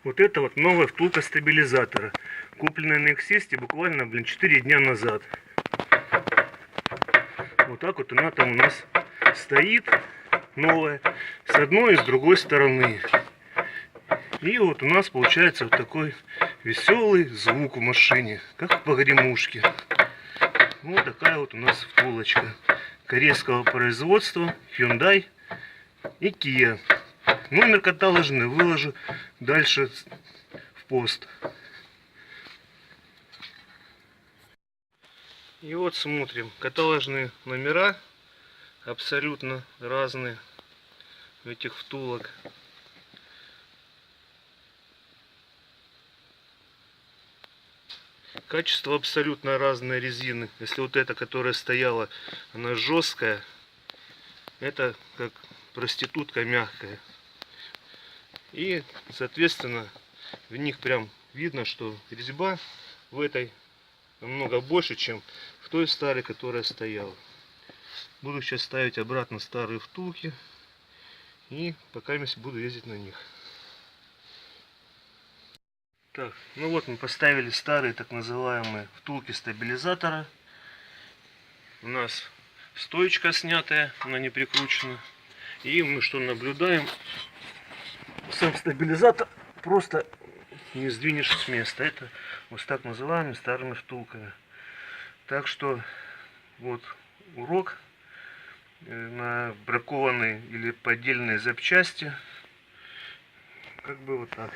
Вот это вот новая втулка стабилизатора, купленная на Xest буквально, 4 дня назад. Вот так вот она там у нас стоит, новая, с одной и с другой стороны. И вот у нас получается вот такой веселый звук в машине, как в погремушке. Вот такая вот у нас втулочка корейского производства Hyundai и Kia. Номер каталожный выложу дальше в пост. И вот смотрим, каталожные номера абсолютно разные этих втулок. Качество абсолютно разной резины. Если вот эта, которая стояла, она жесткая, это как проститутка мягкая. И, соответственно, в них прям видно, что резьба в этой намного больше, чем в той старой, которая стояла. Буду сейчас ставить обратно старые втулки. И пока я буду ездить на них. Так, ну вот мы поставили старые так называемые втулки стабилизатора. У нас стоечка снятая, она не прикручена. И мы что наблюдаем? Сам стабилизатор просто не сдвинешь с места. Это вот с так называемыми старыми втулками. Так что вот урок на бракованные или поддельные запчасти. Как бы вот так.